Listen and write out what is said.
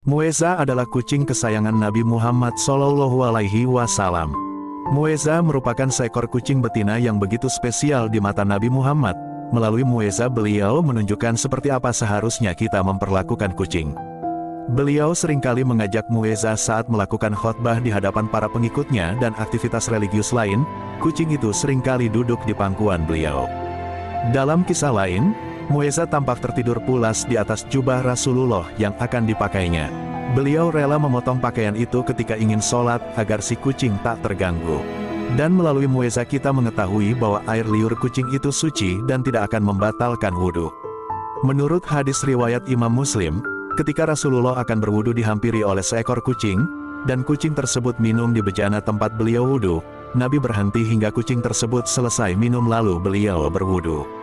Muezza adalah kucing kesayangan Nabi Muhammad SAW. Muezza merupakan seekor kucing betina yang begitu spesial di mata Nabi Muhammad. Melalui Muezza beliau menunjukkan seperti apa seharusnya kita memperlakukan kucing. Beliau seringkali mengajak Muezza saat melakukan khotbah di hadapan para pengikutnya dan aktivitas religius lain, kucing itu seringkali duduk di pangkuan beliau. Dalam kisah lain, Muezza tampak tertidur pulas di atas jubah Rasulullah yang akan dipakainya. Beliau rela memotong pakaian itu ketika ingin sholat agar si kucing tak terganggu. Dan melalui Muezza kita mengetahui bahwa air liur kucing itu suci dan tidak akan membatalkan wudhu. Menurut hadis riwayat Imam Muslim, ketika Rasulullah akan berwudhu dihampiri oleh seekor kucing, dan kucing tersebut minum di bejana tempat beliau wudhu, Nabi berhenti hingga kucing tersebut selesai minum lalu beliau berwudhu.